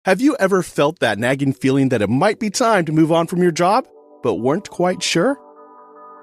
Have you ever felt that nagging feeling that it might be time to move on from your job, but weren't quite sure?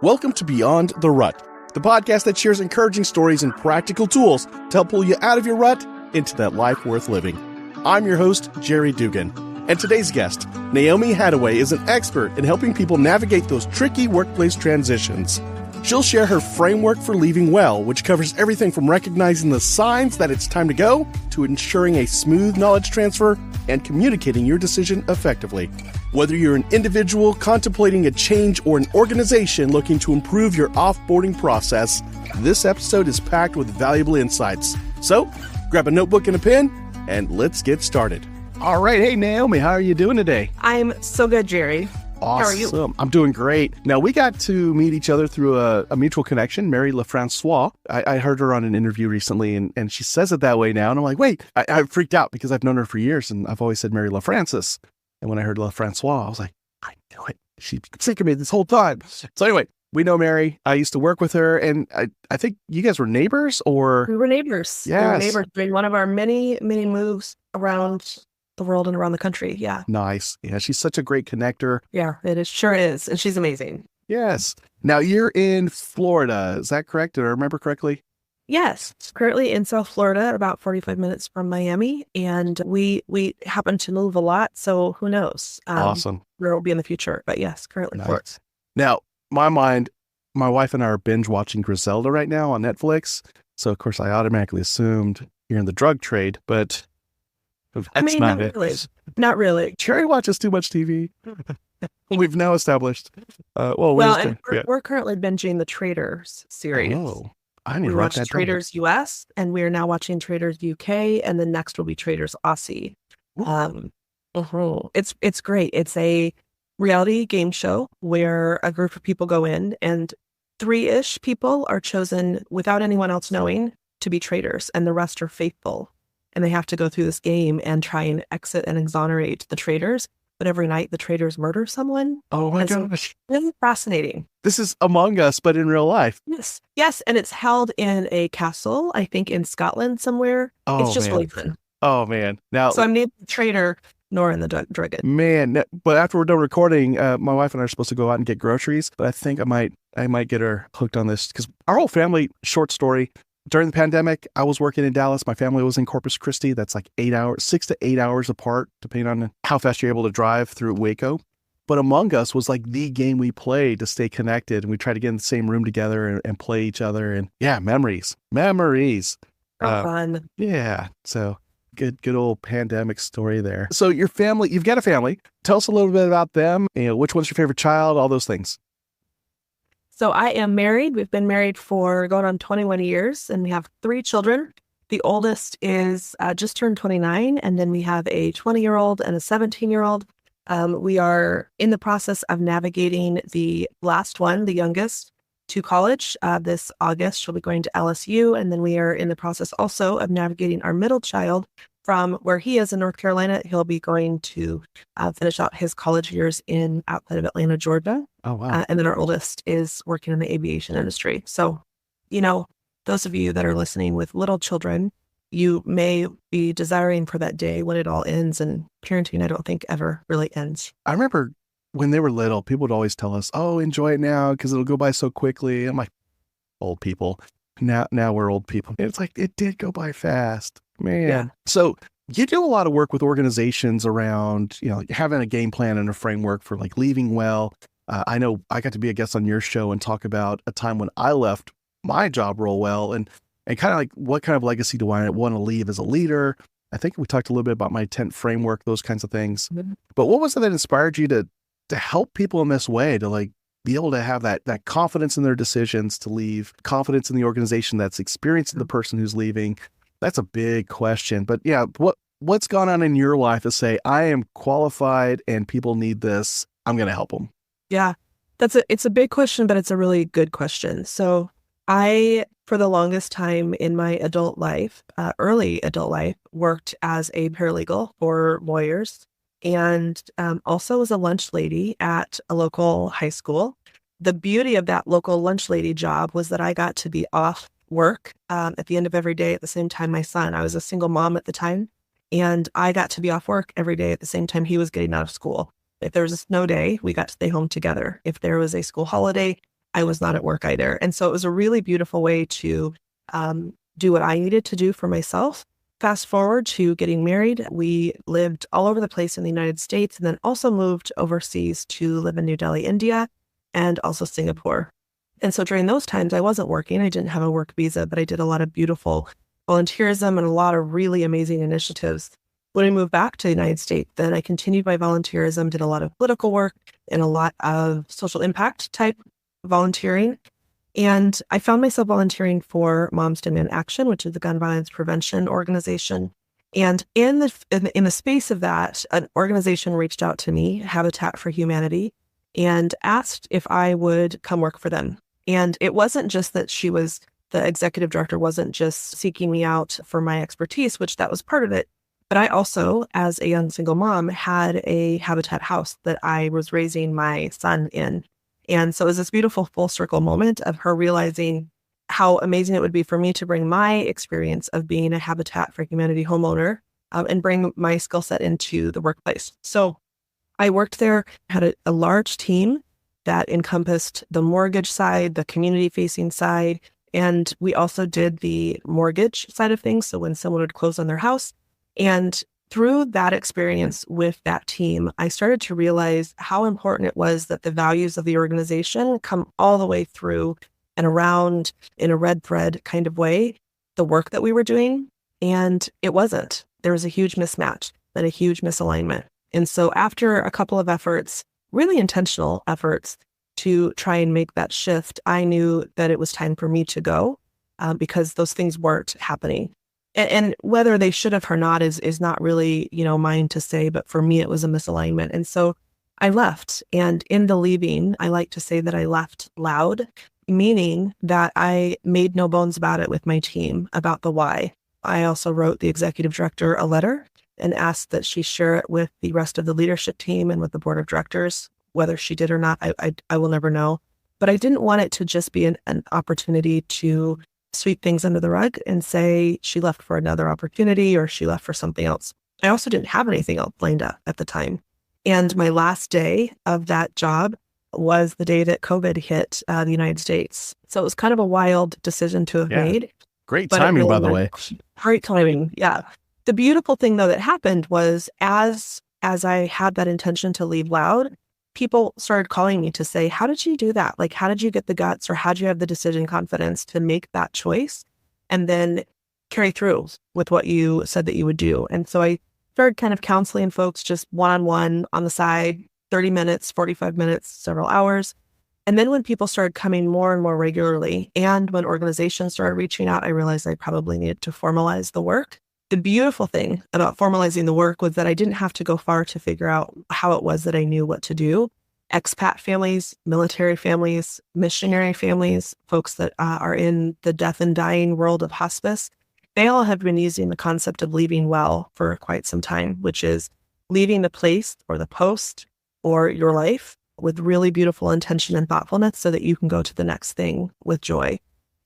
Welcome to Beyond the Rut, the podcast that shares encouraging stories and practical tools to help pull you out of your rut into that life worth living. I'm your host, Jerry Dugan, and today's guest, Naomi Hattaway, is an expert in helping people navigate those tricky workplace transitions. She'll share her framework for leaving well, which covers everything from recognizing the signs that it's time to go to ensuring a smooth knowledge transfer and communicating your decision effectively. Whether you're an individual contemplating a change or an organization looking to improve your offboarding process, this episode is packed with valuable insights. So, grab a notebook and a pen, and let's get started. All right. Hey, Naomi, how are you doing today? I'm so good, Jerry. Awesome. How are you? I'm doing great. Now, we got to meet each other through a mutual connection, Mary LaFrancois. I heard her on an interview recently, and she says it that way now. And I'm like, wait, I freaked out because I've known her for years, and I've always said Mary LaFrancis. And when I heard LaFrancois, I was like, I knew it. She's been sick of me this whole time. So anyway, we know Mary. I used to work with her, and I think you guys were neighbors, or? We were neighbors. Yes. We were neighbors during one of our many, many moves around the world and around the country. Yeah. Nice. Yeah, she's such a great connector. Yeah, it is. Sure is. And she's amazing. Yes. Now, you're in Florida. Is that correct? Did I remember correctly? Yes. Currently in South Florida, about 45 minutes from Miami. And we happen to move a lot. So who knows? Awesome. Where it'll be in the future. But yes, currently Nice. Florida. Now, my wife and I are binge watching Griselda right now on Netflix. So, of course, I automatically assumed you're in the drug trade, but that's not it. Really. Not really. Cherry watches too much TV. We've now established. We're currently binging the Traders series. Oh, I need We to write watched that down. Traders US, and we're now watching Traders UK, and the next will be Traders Aussie. It's great. It's a reality game show where a group of people go in, and 3-ish people are chosen without anyone else knowing to be traders, and the rest are faithful. And they have to go through this game and try and exit and exonerate the traders. But every night the traders murder someone. Oh my So gosh. really fascinating. This is Among Us, but in real life. Yes. Yes. And it's held in a castle, I think in Scotland somewhere. Oh, It's just man. really fun. Oh, man. Now, So I'm neither the trader nor in the Dugan. man, but after we're done recording, my wife and I are supposed to go out and get groceries, but I think I might get her hooked on this because our whole family, short story, during the pandemic, I was working in Dallas. My family was in Corpus Christi. That's like 6 to 8 hours apart, depending on how fast you're able to drive through Waco. But Among Us was like the game we played to stay connected. And we tried to get in the same room together and play each other. And yeah, memories. Fun. Yeah. So good old pandemic story there. So your family, you've got a family. Tell us a little bit about them. Which one's your favorite child? All those things. So I am married. We've been married for going on 21 years, and we have 3 children. The oldest is just turned 29, and then we have a 20-year-old and a 17-year-old. We are in the process of navigating the last one, the youngest, to college. This August, she'll be going to LSU, and then we are in the process also of navigating our middle child from where he is in North Carolina. He'll be going to finish out his college years outside of Atlanta, Georgia. Oh, wow. And then our oldest is working in the aviation industry. So, those of you that are listening with little children, you may be desiring for that day when it all ends. And parenting, I don't think ever really ends. I remember when they were little, people would always tell us, oh, enjoy it now because it'll go by so quickly. I'm like, old people. Now we're old people. It's like, it did go by fast, man. Yeah. So you do a lot of work with organizations around, having a game plan and a framework for like leaving well. I know I got to be a guest on your show and talk about a time when I left my job role well and kind of like what kind of legacy do I want to leave as a leader? I think we talked a little bit about my tent framework, those kinds of things. Mm-hmm. But what was it that inspired you to help people in this way, to like be able to have that confidence in their decisions to leave, confidence in the organization that's experiencing the person who's leaving? That's a big question. But yeah, what's gone on in your life to say, I am qualified and people need this, I'm going to help them? Yeah, it's a big question, but it's a really good question. So I, for the longest time in my adult life, early adult life, worked as a paralegal for lawyers and also as a lunch lady at a local high school. The beauty of that local lunch lady job was that I got to be off work at the end of every day at the same time my son. I was a single mom at the time, And I got to be off work every day at the same time he was getting out of school. If there was a snow day, we got to stay home together. If there was a school holiday, I was not at work either. And so it was a really beautiful way to do what I needed to do for myself. Fast forward to getting married, we lived all over the place in the United States and then also moved overseas to live in New Delhi, India, and also Singapore. And so during those times, I wasn't working. I didn't have a work visa, but I did a lot of beautiful volunteerism and a lot of really amazing initiatives. When I moved back to the United States, then I continued my volunteerism, did a lot of political work and a lot of social impact type volunteering. And I found myself volunteering for Moms Demand Action, which is a gun violence prevention organization. And in the space of that, an organization reached out to me, Habitat for Humanity, and asked if I would come work for them. And it wasn't just that the executive director wasn't just seeking me out for my expertise, which that was part of it. But I also, as a young single mom, had a Habitat house that I was raising my son in. And so it was this beautiful full circle moment of her realizing how amazing it would be for me to bring my experience of being a Habitat for Humanity homeowner and bring my skill set into the workplace. So I worked there, had a large team that encompassed the mortgage side, the community-facing side, and we also did the mortgage side of things. So when someone would close on their house. And through that experience with that team, I started to realize how important it was that the values of the organization come all the way through and around in a red thread kind of way, the work that we were doing. And it wasn't. There was a huge mismatch and a huge misalignment. And so after a couple of efforts, really intentional efforts to try and make that shift, I knew that it was time for me to go because those things weren't happening. And whether they should have or not is not really, mine to say, but for me, it was a misalignment. And so I left. And in the leaving, I like to say that I left loud, meaning that I made no bones about it with my team about the why. I also wrote the executive director a letter and asked that she share it with the rest of the leadership team and with the board of directors. Whether she did or not, I will never know. But I didn't want it to just be an opportunity to sweep things under the rug and say she left for another opportunity or she left for something else. I also didn't have anything else lined up at the time. And my last day of that job was the day that COVID hit the United States. So it was kind of a wild decision to have made. Great timing, by the way. Great timing, yeah. The beautiful thing, though, that happened was as I had that intention to leave loud, people started calling me to say, how did you do that? Like, how did you get the guts or how did you have the decision confidence to make that choice and then carry through with what you said that you would do? And so I started kind of counseling folks just one-on-one on the side, 30 minutes, 45 minutes, several hours. And then when people started coming more and more regularly and when organizations started reaching out, I realized I probably needed to formalize the work. The beautiful thing about formalizing the work was that I didn't have to go far to figure out how it was that I knew what to do. Expat families, military families, missionary families, folks that are in the death and dying world of hospice, they all have been using the concept of leaving well for quite some time, which is leaving the place or the post or your life with really beautiful intention and thoughtfulness so that you can go to the next thing with joy.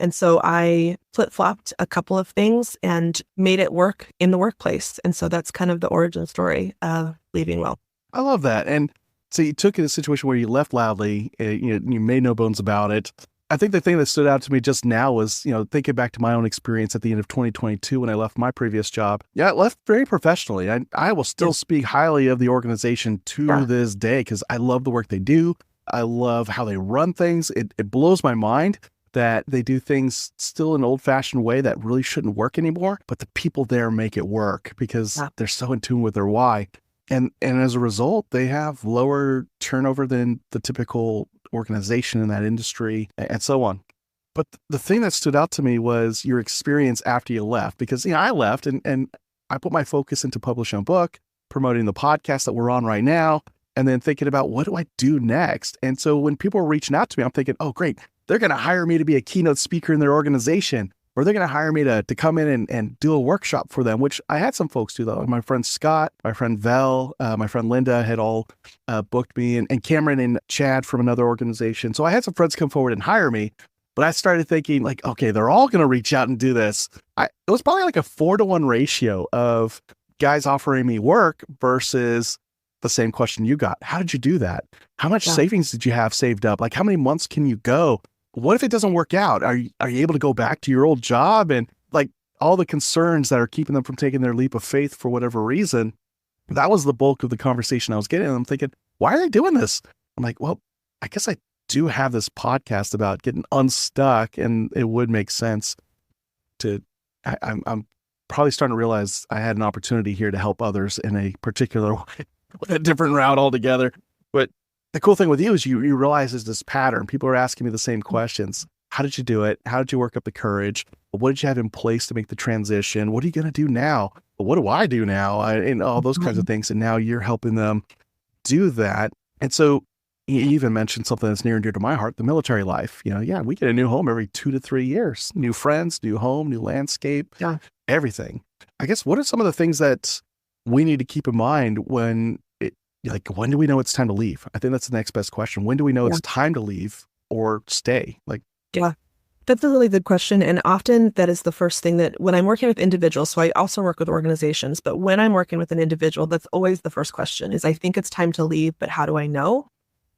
And so I flip-flopped a couple of things and made it work in the workplace. And so that's kind of the origin story of leaving well. I love that. And so you took it in a situation where you left loudly, you made no bones about it. I think the thing that stood out to me just now was, thinking back to my own experience at the end of 2022 when I left my previous job. Yeah, I left very professionally. I will still speak highly of the organization to this day because I love the work they do. I love how they run things. It blows my mind that they do things still in an old-fashioned way that really shouldn't work anymore, but the people there make it work because they're so in tune with their why. And as a result, they have lower turnover than the typical organization in that industry and so on. But the thing that stood out to me was your experience after you left, because I left and I put my focus into publishing a book, promoting the podcast that we're on right now, and then thinking about what do I do next? And so when people are reaching out to me, I'm thinking, oh, great. They're going to hire me to be a keynote speaker in their organization, or they're going to hire me to come in and do a workshop for them, which I had some folks do though. My friend Scott, my friend Vel, my friend Linda had all booked me and Cameron and Chad from another organization. So I had some friends come forward and hire me, but I started thinking like, okay, they're all going to reach out and do this. It was probably like a 4-to-1 ratio of guys offering me work versus the same question you got. How did you do that? How much savings did you have saved up? Like, how many months can you go? What if it doesn't work out? Are you able to go back to your old job? And like all the concerns that are keeping them from taking their leap of faith for whatever reason, that was the bulk of the conversation I was getting. And I'm thinking, why are they doing this? I'm like, well, I guess I do have this podcast about getting unstuck, and it would make sense to, I'm probably starting to realize I had an opportunity here to help others in a particular way, with a different route altogether. But the cool thing with you is you realize there's this pattern. People are asking me the same questions. How did you do it? How did you work up the courage? What did you have in place to make the transition? What are you going to do now? What do I do now? And all those kinds of things. And now you're helping them do that. And so you even mentioned something that's near and dear to my heart, the military life. We get a new home every 2 to 3 years, new friends, new home, new landscape, everything. I guess, what are some of the things that we need to keep in mind when do we know it's time to leave? I think that's the next best question. When do we know it's time to leave or stay? Yeah, that's a really good question. And often that is the first thing that when I'm working with individuals, so I also work with organizations, but when I'm working with an individual, that's always the first question is, I think it's time to leave, but how do I know?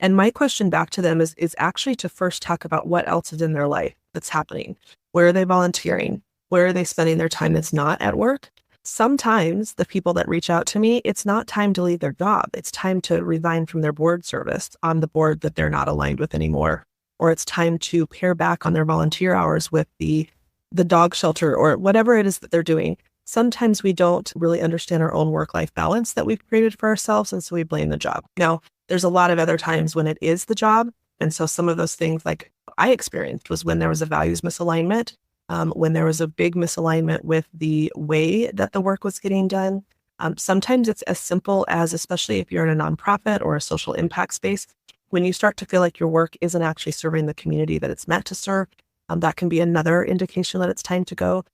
And my question back to them is actually to first talk about what else is in their life that's happening. Where are they volunteering? Where are they spending their time that's not at work? Sometimes the people that reach out to me, it's not time to leave their job. It's time to resign from their board service on the board that they're not aligned with anymore. Or it's time to pare back on their volunteer hours with the dog shelter or whatever it is that they're doing. Sometimes we don't really understand our own work-life balance that we've created for ourselves, and so we blame the job. Now, there's a lot of other times when it is the job. And so some of those things like I experienced was when there was a values misalignment, when there was a big misalignment with the way that the work was getting done. Sometimes it's as simple as, especially if you're in a nonprofit or a social impact space, when you start to feel like your work isn't actually serving the community that it's meant to serve, that can be another indication that it's time to go.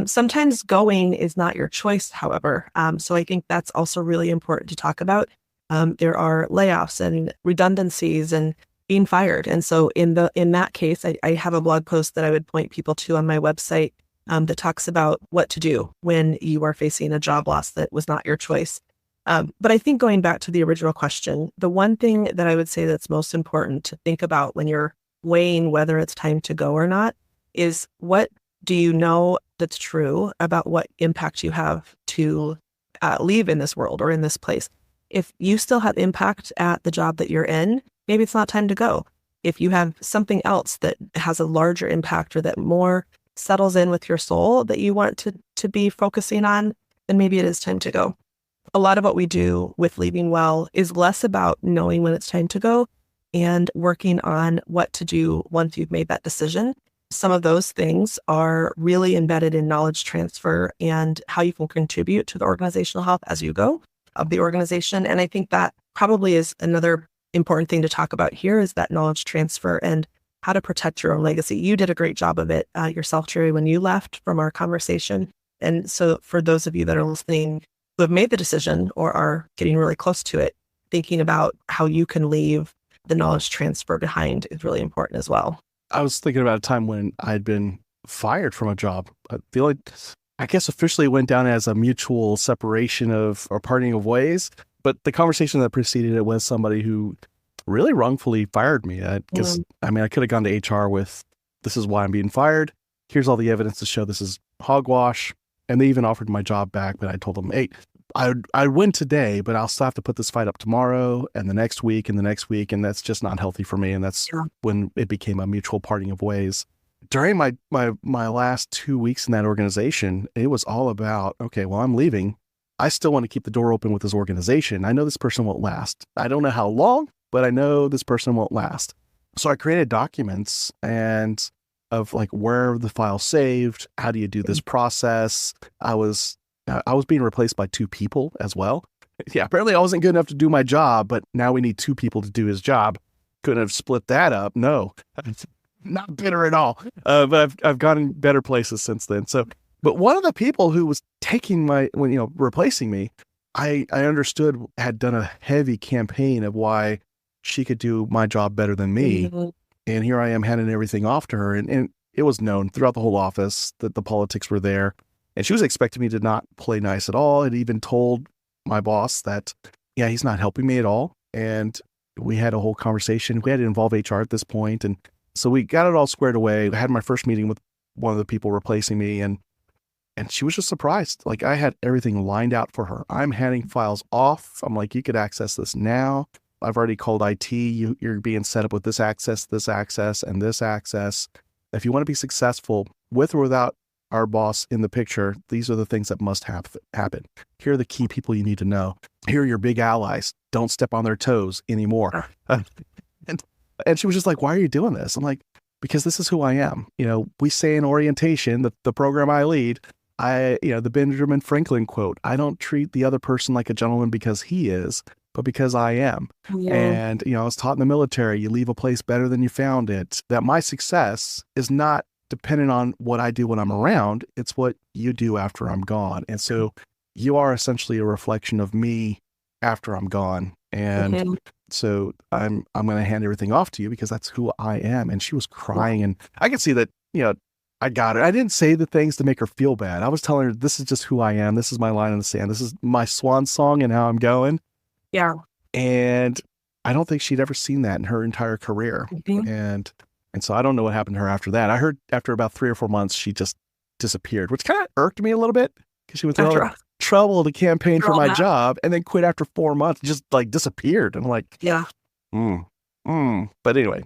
Sometimes going is not your choice, however. So I think that's also really important to talk about. There are layoffs and redundancies and being fired. And so in that case, I have a blog post that I would point people to on my website that talks about what to do when you are facing a job loss that was not your choice. But I think going back to the original question, the one thing that I would say that's most important to think about when you're weighing whether it's time to go or not is, what do you know that's true about what impact you have to leave in this world or in this place? If you still have impact at the job that you're in, maybe it's not time to go. If you have something else that has a larger impact or that more settles in with your soul that you want to be focusing on, then maybe it is time to go. A lot of what we do with Leaving Well is less about knowing when it's time to go and working on what to do once you've made that decision. Some of those things are really embedded in knowledge transfer and how you can contribute to the organizational health as you go of the organization. And I think that probably is another important thing to talk about here, is that knowledge transfer and how to protect your own legacy. You did a great job of it yourself, Jerry, when you left from our conversation. And so for those of you that are listening who have made the decision or are getting really close to it, thinking about how you can leave the knowledge transfer behind is really important as well. I was thinking about a time when I'd been fired from a job. I guess officially it went down as a mutual separation of or parting of ways. But the conversation that preceded it was somebody who really wrongfully fired me. I could have gone to HR with, this is why I'm being fired. Here's all the evidence to show this is hogwash. And they even offered my job back, but I told them, hey, I'd win today, but I'll still have to put this fight up tomorrow and the next week and the next week. And that's just not healthy for me. And that's when it became a mutual parting of ways. During my last 2 weeks in that organization, it was all about, okay, well, I'm leaving. I still want to keep the door open with this organization. I know this person won't last. I don't know how long, but I know this person won't last. So I created documents and of like where the file's saved. How do you do this process? I was being replaced by 2 people as well. Yeah, apparently I wasn't good enough to do my job, but now we need 2 people to do his job. Couldn't have split that up. No, not bitter at all. But I've gone in better places since then. So, but one of the people who was replacing me, I understood had done a heavy campaign of why she could do my job better than me. Mm-hmm. And here I am handing everything off to her. And it was known throughout the whole office that the politics were there. And she was expecting me to not play nice at all. And even told my boss that, yeah, he's not helping me at all. And we had a whole conversation. We had to involve HR at this point. And so we got it all squared away. I had my first meeting with one of the people replacing me, and she was just surprised. Like, I had everything lined out for her. I'm handing files off. I'm like, you could access this now. I've already called IT. You're being set up with this access, and this access. If you want to be successful with or without our boss in the picture, these are the things that must happen. Here are the key people you need to know. Here are your big allies. Don't step on their toes anymore. And she was just like, why are you doing this? I'm like, because this is who I am. We say in orientation, the program I lead, the Benjamin Franklin quote, I don't treat the other person like a gentleman because he is, but because I am. Yeah. And, I was taught in the military, you leave a place better than you found it, that my success is not dependent on what I do when I'm around. It's what you do after I'm gone. And so you are essentially a reflection of me after I'm gone. And so I'm going to hand everything off to you because that's who I am. And she was crying, and I could see that, I got it. I didn't say the things to make her feel bad. I was telling her, this is just who I am. This is my line in the sand. This is my swan song and how I'm going. Yeah. And I don't think she'd ever seen that in her entire career. And so I don't know what happened to her after that. I heard after about 3 or 4 months, she just disappeared, which kind of irked me a little bit because she was in trouble to campaign for my job and then quit after 4 months, just like disappeared. And I'm like, yeah. But anyway.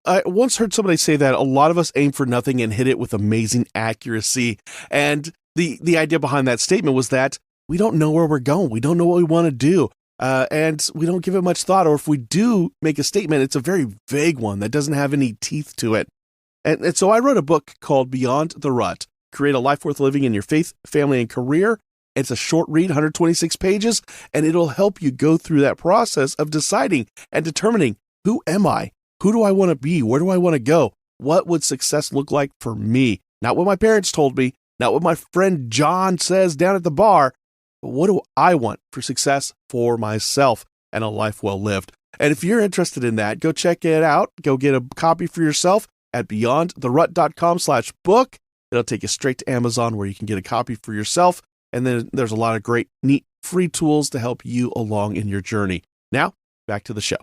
I once heard somebody say that a lot of us aim for nothing and hit it with amazing accuracy. And the idea behind that statement was that we don't know where we're going. We don't know what we want to do. And we don't give it much thought. Or if we do make a statement, it's a very vague one that doesn't have any teeth to it. And so I wrote a book called Beyond the Rut, Create a Life Worth Living in Your Faith, Family, and Career. It's a short read, 126 pages, and it'll help you go through that process of deciding and determining, who am I? Who do I want to be? Where do I want to go? What would success look like for me? Not what my parents told me, not what my friend John says down at the bar, but what do I want for success for myself and a life well lived? And if you're interested in that, go check it out. Go get a copy for yourself at beyondtherut.com/book. It'll take you straight to Amazon where you can get a copy for yourself. And then there's a lot of great, neat, free tools to help you along in your journey. Now, back to the show.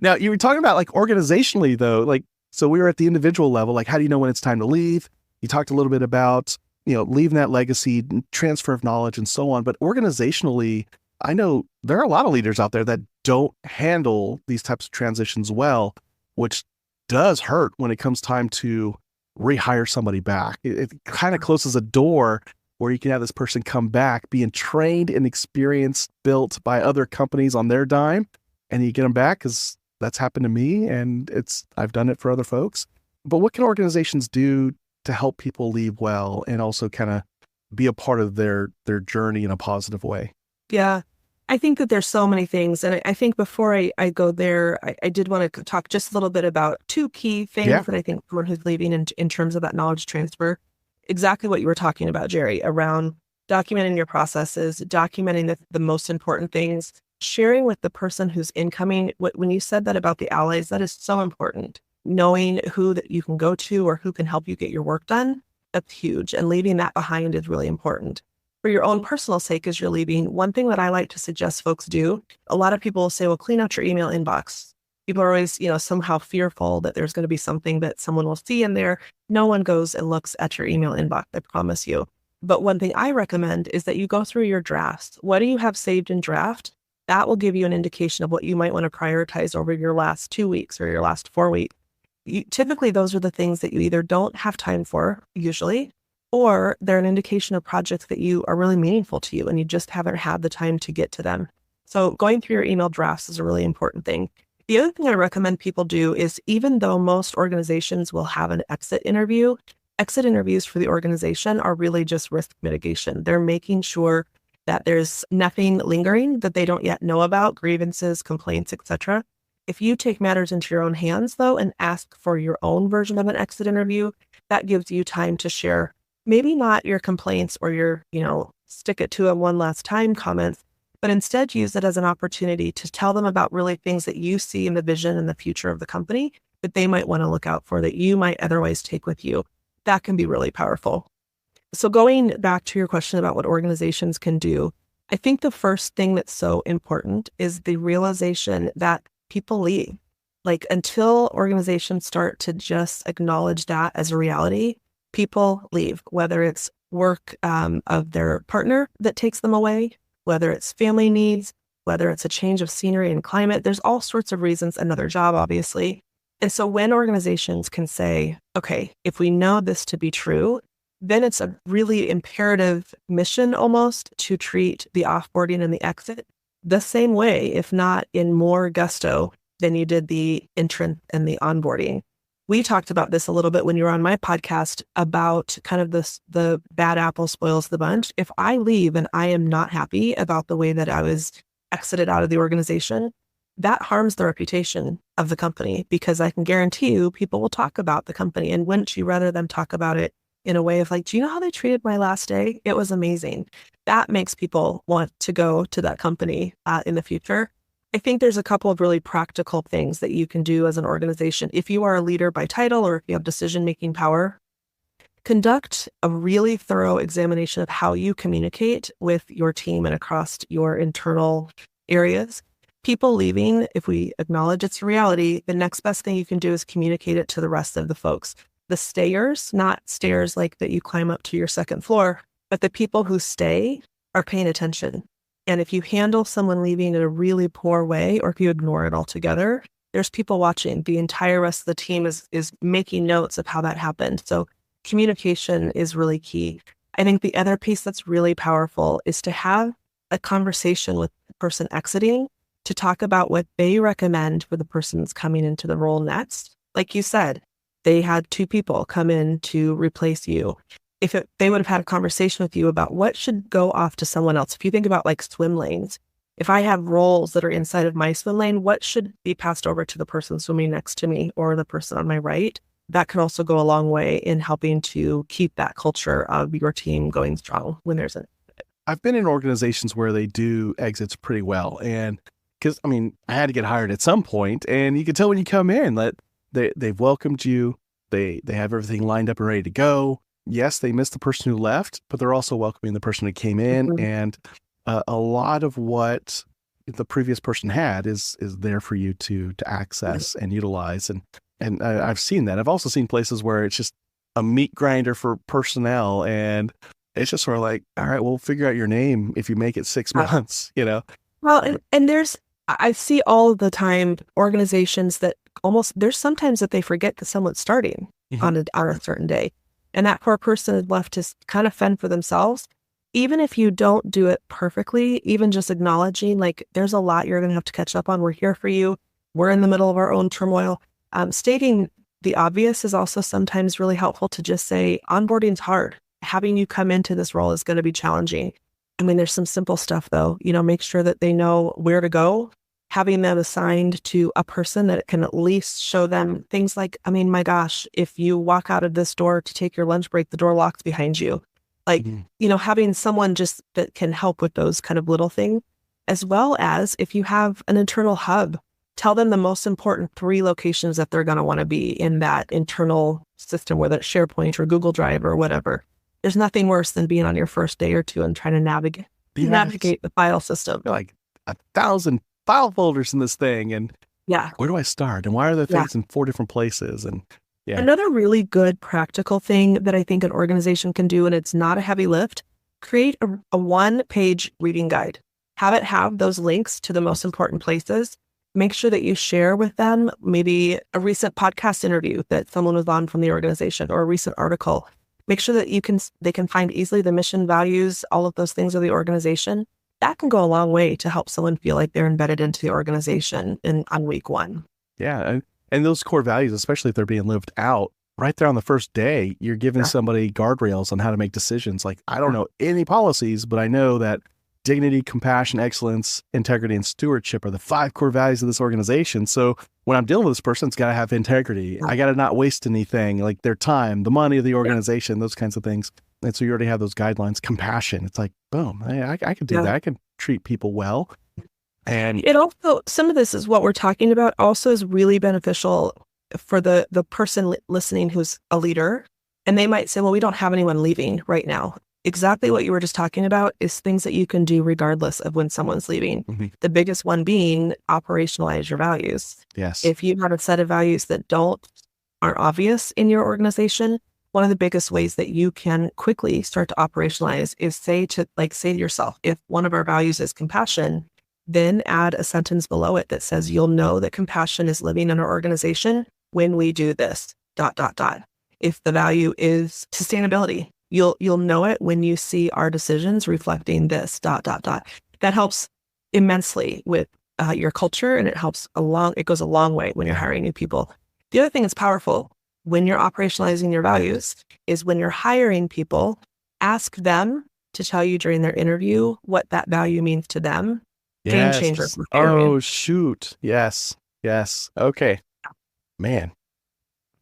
Now, you were talking about like organizationally though, like, so we were at the individual level, like how do you know when it's time to leave? You talked a little bit about, leaving that legacy, transfer of knowledge and so on. But organizationally, I know there are a lot of leaders out there that don't handle these types of transitions well, which does hurt when it comes time to rehire somebody back. It kind of closes a door where you can have this person come back, being trained and experience built by other companies on their dime, and you get them back because that's happened to me and I've done it for other folks. But what can organizations do to help people leave well and also kind of be a part of their journey in a positive way? Yeah, I think that there's so many things. And I think before I go there, I did want to talk just a little bit about 2 key things that I think someone who's leaving in terms of that knowledge transfer. Exactly what you were talking about, Jerry, around documenting your processes, documenting the most important things, sharing with the person who's incoming. When you said that about the allies, that is so important. Knowing who that you can go to or who can help you get your work done, that's huge. And leaving that behind is really important. For your own personal sake, as you're leaving, one thing that I like to suggest folks do, a lot of people will say, well, clean out your email inbox. People are always, somehow fearful that there's going to be something that someone will see in there. No one goes and looks at your email inbox, I promise you. But one thing I recommend is that you go through your drafts. What do you have saved in draft? That will give you an indication of what you might want to prioritize over your last 2 weeks or your last 4 weeks. Typically, those are the things that you either don't have time for, usually, or they're an indication of projects that you are really meaningful to you and you just haven't had the time to get to them. So going through your email drafts is a really important thing. The other thing I recommend people do is, even though most organizations will have an exit interviews for the organization are really just risk mitigation. They're making sure that there's nothing lingering that they don't yet know about, grievances, complaints, etc. If you take matters into your own hands, though, and ask for your own version of an exit interview, that gives you time to share maybe not your complaints or your, stick it to them one last time comments, but instead use it as an opportunity to tell them about really things that you see in the vision and the future of the company that they might want to look out for, that you might otherwise take with you. That can be really powerful. So going back to your question about what organizations can do, I think the first thing that's so important is the realization that people leave. Like, until organizations start to just acknowledge that as a reality, people leave, whether it's work of their partner that takes them away, whether it's family needs, whether it's a change of scenery and climate. There's all sorts of reasons, another job, obviously. And so when organizations can say, okay, if we know this to be true, then it's a really imperative mission almost to treat the offboarding and the exit the same way, if not in more gusto than you did the entrance and the onboarding. We talked about this a little bit when you were on my podcast about kind of the bad apple spoils the bunch. If I leave and I am not happy about the way that I was exited out of the organization, that harms the reputation of the company, because I can guarantee you people will talk about the company. And wouldn't you rather them talk about it in a way of like, do you know how they treated my last day? It was amazing. That makes people want to go to that company in the future. I think there's a couple of really practical things that you can do as an organization. If you are a leader by title or if you have decision-making power, conduct a really thorough examination of how you communicate with your team and across your internal areas. People leaving, if we acknowledge it's a reality, the next best thing you can do is communicate it to the rest of the folks. The stayers, not stairs like that you climb up to your second floor, but the people who stay are paying attention. And if you handle someone leaving in a really poor way, or if you ignore it altogether, there's people watching. The entire rest of the team is making notes of how that happened. So communication is really key. I think the other piece that's really powerful is to have a conversation with the person exiting to talk about what they recommend for the person that's coming into the role next. Like you said, they had 2 people come in to replace you. They would have had a conversation with you about what should go off to someone else. If you think about like swim lanes, if I have roles that are inside of my swim lane, what should be passed over to the person swimming next to me or the person on my right? That can also go a long way in helping to keep that culture of your team going strong when there's I've been in organizations where they do exits pretty well. And because, I mean, I had to get hired at some point, and you can tell when you come in that they've welcomed you. They have everything lined up and ready to go. Yes, they miss the person who left, but they're also welcoming the person who came in. Mm-hmm. And a lot of what the previous person had is there for you to access and utilize. And I've seen that. I've also seen places where it's just a meat grinder for personnel, and it's just sort of like, all right, we'll figure out your name if you make it 6 months, you know? Well, and I see all the time organizations that there's sometimes that they forget that someone's starting mm-hmm. on a certain day. And that poor person is left to kind of fend for themselves. Even if you don't do it perfectly, even just acknowledging like there's a lot you're going to have to catch up on. We're here for you. We're in the middle of our own turmoil. Stating the obvious is also sometimes really helpful to just say onboarding's hard. Having you come into this role is going to be challenging. I mean, there's some simple stuff though, make sure that they know where to go, having them assigned to a person that can at least show them things like, I mean, my gosh, if you walk out of this door to take your lunch break, the door locks behind you. Like, mm-hmm. Having someone just that can help with those kind of little things, as well as if you have an internal hub, tell them the most important 3 locations that they're going to want to be in that internal system, whether it's SharePoint or Google Drive or whatever. There's nothing worse than being on your first day or 2 and trying to navigate the file system. Like 1,000 file folders in this thing, and where do I start, and why are there things in 4 different places? And another really good practical thing that I think an organization can do, and it's not a heavy lift, create a 1-page reading guide. Have it have those links to the most important places. Make sure that you share with them maybe a recent podcast interview that someone was on from the organization, or a recent article. Make sure that they can find easily the mission, values, all of those things of the organization. That can go a long way to help someone feel like they're embedded into the organization on week 1. Yeah. And those core values, especially if they're being lived out right there on the first day, you're giving somebody guardrails on how to make decisions. Like, I don't know any policies, but I know that dignity, compassion, excellence, integrity, and stewardship are the 5 core values of this organization. So when I'm dealing with this person, it's got to have integrity. I got to not waste anything, like their time, the money of the organization, those kinds of things. And so you already have those guidelines. Compassion. It's like, boom, I can do that. I can treat people well. And it also, some of this is what we're talking about also is really beneficial for the person listening who's a leader. And they might say, well, we don't have anyone leaving right now. Exactly what you were just talking about is things that you can do regardless of when someone's leaving. Mm-hmm. The biggest one being operationalize your values. Yes. If you have a set of values that aren't obvious in your organization, one of the biggest ways that you can quickly start to operationalize is say to yourself, if one of our values is compassion, then add a sentence below it that says, you'll know that compassion is living in our organization when we do this, ... If the value is sustainability, you'll know it when you see our decisions reflecting this, ... That helps immensely with your culture, and it goes a long way when you're hiring new people. The other thing that's powerful when you're operationalizing your values is when you're hiring people, ask them to tell you during their interview what that value means to them. Game changer. Oh, shoot. Yes. Okay. Man,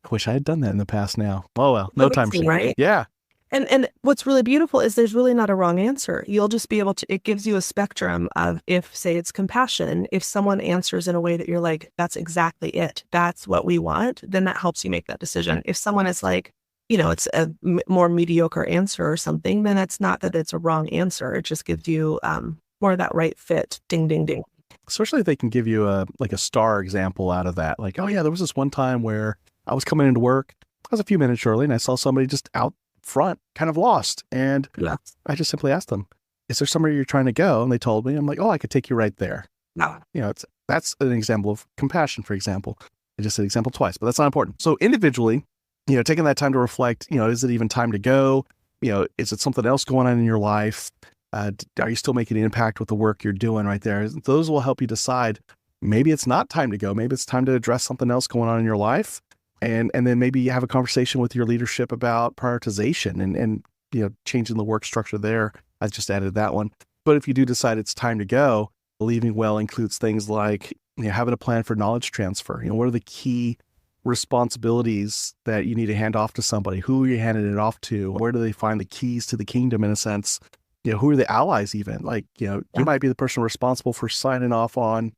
I wish I had done that in the past now. Oh, well, no time. Right? Yeah. And what's really beautiful is there's really not a wrong answer. You'll just be able to, it gives you a spectrum of, if, say, it's compassion, if someone answers in a way that you're like, that's exactly it, that's what we want, then that helps you make that decision. If someone is like, it's a more mediocre answer or something, then it's not that it's a wrong answer. It just gives you more of that right fit. Ding, ding, ding. Especially if they can give you a star example out of that. Like, oh yeah, there was this one time where I was coming into work. I was a few minutes early and I saw somebody just out front, kind of lost. And I just simply asked them, is there somewhere you're trying to go? And they told me. I'm like, oh, I could take you right there. No. That's an example of compassion, for example. I just said example twice, but that's not important. So individually, taking that time to reflect, is it even time to go? Is it something else going on in your life? Are you still making an impact with the work you're doing right there? Those will help you decide, maybe it's not time to go. Maybe it's time to address something else going on in your life. And then maybe you have a conversation with your leadership about prioritization and changing the work structure there. I just added that one. But if you do decide it's time to go, leaving well includes things like having a plan for knowledge transfer. What are the key responsibilities that you need to hand off to somebody? Who are you handing it off to? Where do they find the keys to the kingdom, in a sense? Who are the allies even? Like, you might be the person responsible for signing off on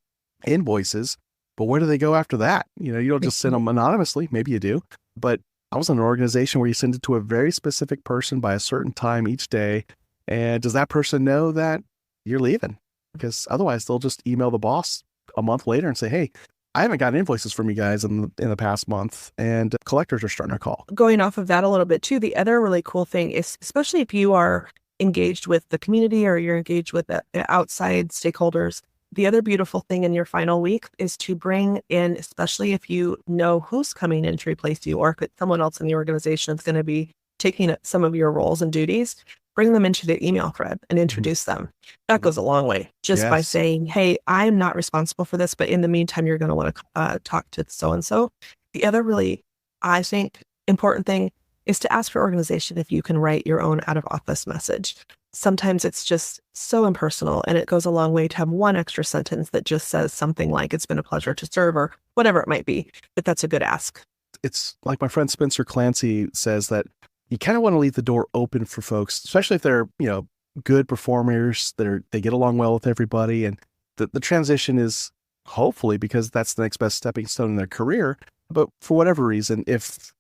invoices, but where do they go after that? You don't just send them anonymously. Maybe you do, but I was in an organization where you send it to a very specific person by a certain time each day. And does that person know that you're leaving? Because otherwise they'll just email the boss a month later and say, hey, I haven't gotten invoices from you guys in the past month, and collectors are starting to call. Going off of that a little bit too, the other really cool thing is, especially if you are engaged with the community or you're engaged with the outside stakeholders, the other beautiful thing in your final week is to bring in, especially if you know who's coming in to replace you, or if it's someone else in the organization that's going to be taking some of your roles and duties, bring them into the email thread and introduce them. That goes a long way, just by saying, hey, I'm not responsible for this, but in the meantime, you're going to want to talk to so-and-so. The other really, I think, important thing is to ask your organization if you can write your own out-of-office message. Sometimes it's just so impersonal, and it goes a long way to have one extra sentence that just says something like, it's been a pleasure to serve, or whatever it might be. But that's a good ask. It's like my friend Spencer Clancy says, that you kind of want to leave the door open for folks, especially if they're, good performers, they get along well with everybody. And the transition is hopefully because that's the next best stepping stone in their career. But for whatever reason, if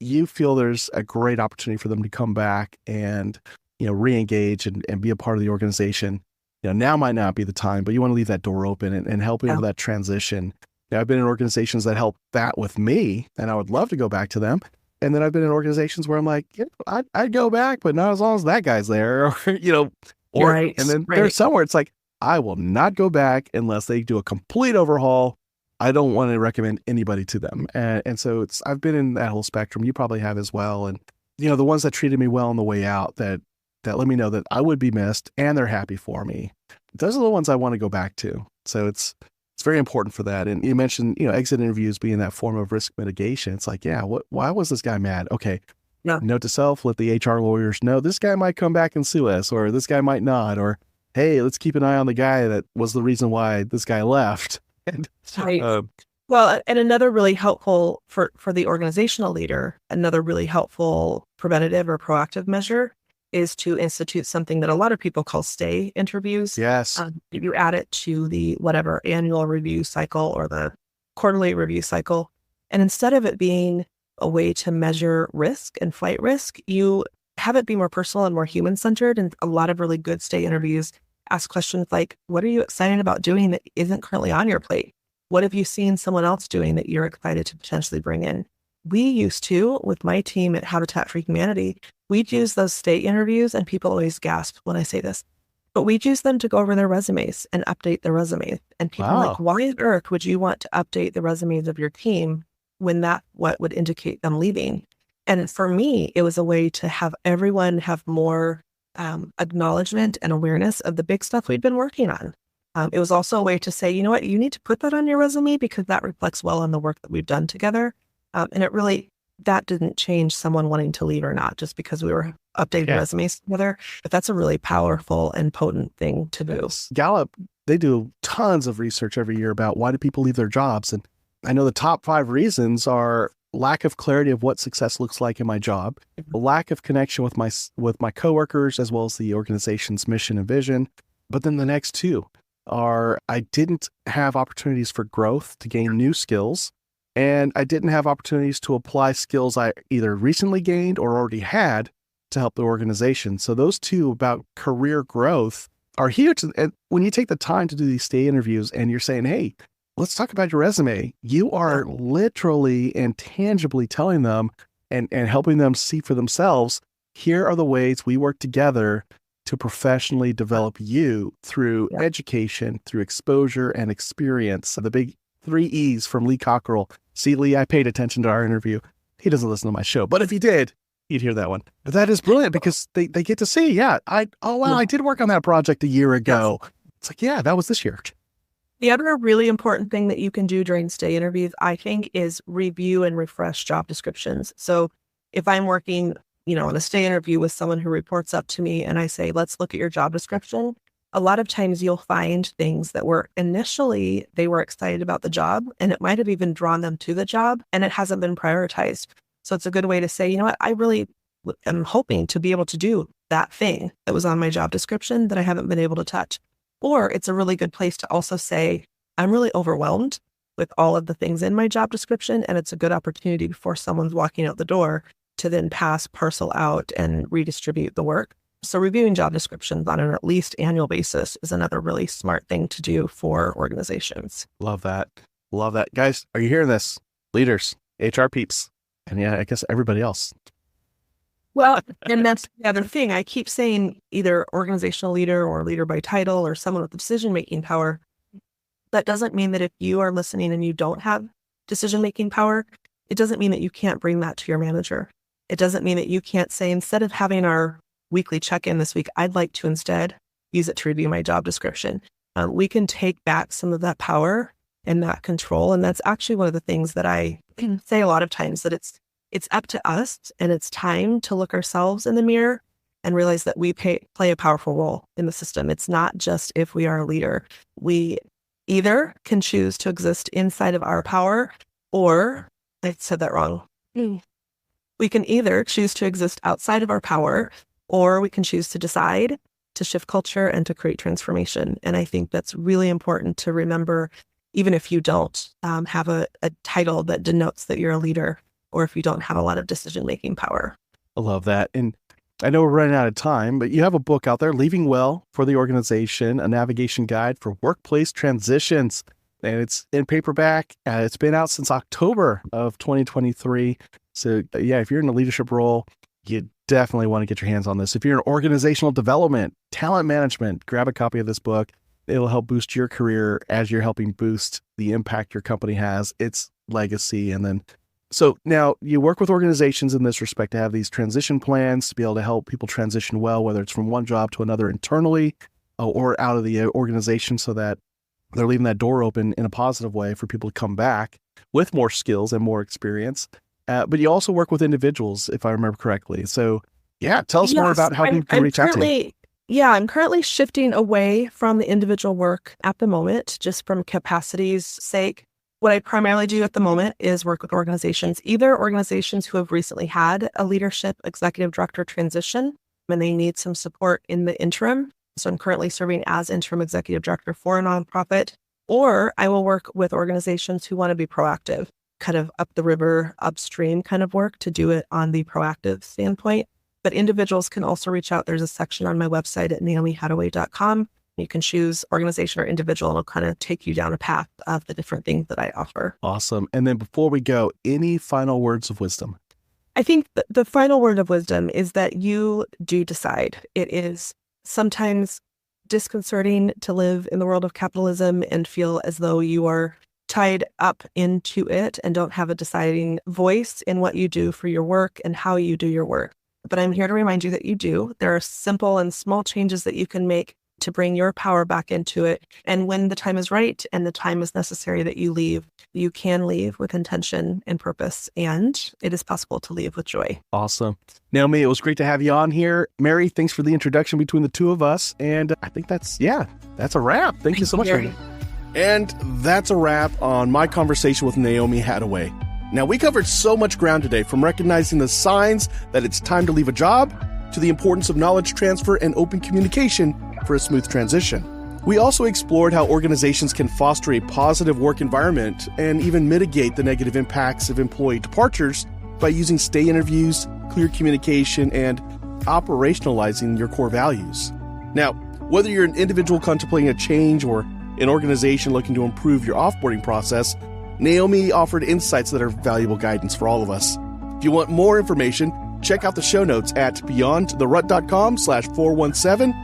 you feel there's a great opportunity for them to come back and, re-engage and be a part of the organization, now might not be the time, but you want to leave that door open and help with that transition. I've been in organizations that help that with me, and I would love to go back to them. And then I've been in organizations where I'm like, I'd go back, but not as long as that guy's there, Right. And then there's somewhere it's like, I will not go back unless they do a complete overhaul. I don't want to recommend anybody to them. And so I've been in that whole spectrum. You probably have as well. And, the ones that treated me well on the way out, that let me know that I would be missed and they're happy for me, those are the ones I want to go back to. So it's very important for that. And you mentioned, exit interviews being that form of risk mitigation. It's like, why was this guy mad? Okay. No. Note to self, let the HR lawyers know this guy might come back and sue us, or this guy might not, or, hey, let's keep an eye on the guy that was the reason why this guy left. And, right. Well, and another really helpful for the organizational leader, another really helpful preventative or proactive measure is to institute something that a lot of people call stay interviews. Yes. You add it to the whatever annual review cycle or the quarterly review cycle. And instead of it being a way to measure risk and flight risk, you have it be more personal and more human-centered. And a lot of really good stay interviews ask questions like, what are you excited about doing that isn't currently on your plate? What have you seen someone else doing that you're excited to potentially bring in? We used to, with my team at Habitat for Humanity, we'd use those stay interviews, and people always gasp when I say this, but we'd use them to go over their resumes and update their resumes. And people are like, why on earth would you want to update the resumes of your team when that what would indicate them leaving? And for me, it was a way to have everyone have more acknowledgement and awareness of the big stuff we'd been working on. It was also a way to say, you know what, you need to put that on your resume because that reflects well on the work that we've done together. And it really, that didn't change someone wanting to leave or not just because we were updating resumes together. But that's a really powerful and potent thing to do. Gallup, they do tons of research every year about why do people leave their jobs. And I know the top 5 reasons are lack of clarity of what success looks like in my job, a lack of connection with my coworkers, as well as the organization's mission and vision. But then the next 2 are I didn't have opportunities for growth to gain new skills. And I didn't have opportunities to apply skills I either recently gained or already had to help the organization. So those 2 about career growth are huge. And when you take the time to do these stay interviews and you're saying, hey, let's talk about your resume, you are literally and tangibly telling them and helping them see for themselves, here are the ways we work together to professionally develop you through education, through exposure and experience. The big 3 E's from Lee Cockerell. See, Lee, I paid attention to our interview. He doesn't listen to my show, but if he did, you'd hear that one. But that is brilliant because they get to see, I did work on that project a year ago. Yes. It's like, that was this year. The other really important thing that you can do during stay interviews, I think, is review and refresh job descriptions. So if I'm working, on a stay interview with someone who reports up to me and I say, let's look at your job description, a lot of times you'll find things that were initially, they were excited about the job and it might have even drawn them to the job and it hasn't been prioritized. So it's a good way to say, you know what, I really am hoping to be able to do that thing that was on my job description that I haven't been able to touch. Or it's a really good place to also say, I'm really overwhelmed with all of the things in my job description. And it's a good opportunity before someone's walking out the door to then parcel out and redistribute the work. So reviewing job descriptions on an at least annual basis is another really smart thing to do for organizations. Love that. Love that. Guys, are you hearing this? Leaders, HR peeps, and I guess everybody else. Well, and that's the other thing. I keep saying either organizational leader or leader by title or someone with decision-making power. That doesn't mean that if you are listening and you don't have decision-making power, it doesn't mean that you can't bring that to your manager. It doesn't mean that you can't say, instead of having our weekly check-in this week, I'd like to instead use it to review my job description. We can take back some of that power and that control. And that's actually one of the things that I say a lot of times, that it's up to us and it's time to look ourselves in the mirror and realize that we play a powerful role in the system. It's not just if we are a leader. We either can choose to exist inside of our power, or I said that wrong. We can either choose to exist outside of our power, or we can choose to decide to shift culture and to create transformation. And I think that's really important to remember, even if you don't have a title that denotes that you're a leader, or if you don't have a lot of decision-making power. I love that. And I know we're running out of time, but you have a book out there, Leaving Well for the Organization, a navigation guide for workplace transitions. And it's in paperback. It's been out since October of 2023. So if you're in a leadership role, you definitely want to get your hands on this. If you're in organizational development, talent management, grab a copy of this book. It'll help boost your career as you're helping boost the impact your company has, its legacy. And then, so now you work with organizations in this respect to have these transition plans to be able to help people transition well, whether it's from one job to another internally or out of the organization, so that they're leaving that door open in a positive way for people to come back with more skills and more experience. But you also work with individuals, if I remember correctly. So tell us more about how people can reach out to you. Yeah, I'm currently shifting away from the individual work at the moment, just from capacity's sake. What I primarily do at the moment is work with organizations, either organizations who have recently had a leadership executive director transition, and they need some support in the interim. So I'm currently serving as interim executive director for a nonprofit, or I will work with organizations who want to be proactive, kind of up the river, upstream kind of work to do it on the proactive standpoint. But individuals can also reach out. There's a section on my website at naomihattaway.com. You can choose organization or individual, and it'll kind of take you down a path of the different things that I offer. Awesome. And then before we go, any final words of wisdom? I think the final word of wisdom is that you do decide. It is sometimes disconcerting to live in the world of capitalism and feel as though you are tied up into it and don't have a deciding voice in what you do for your work and how you do your work. But I'm here to remind you that you do. There are simple and small changes that you can make to bring your power back into it. And when the time is right and the time is necessary that you leave, you can leave with intention and purpose. And it is possible to leave with joy. Awesome. Naomi, it was great to have you on here. Mary, thanks for the introduction between the two of us. And I think that's a wrap. Thank you so much. And that's a wrap on my conversation with Naomi Hattaway. Now, we covered so much ground today, from recognizing the signs that it's time to leave a job to the importance of knowledge transfer and open communication for a smooth transition. We also explored how organizations can foster a positive work environment and even mitigate the negative impacts of employee departures by using stay interviews, clear communication, and operationalizing your core values. Now, whether you're an individual contemplating a change or an organization looking to improve your offboarding process, Naomi offered insights that are valuable guidance for all of us. If you want more information, check out the show notes at beyondtherut.com/417.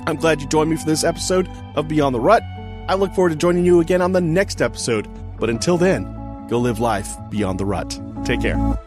I'm glad you joined me for this episode of Beyond the Rut. I look forward to joining you again on the next episode. But until then, go live life beyond the rut. Take care.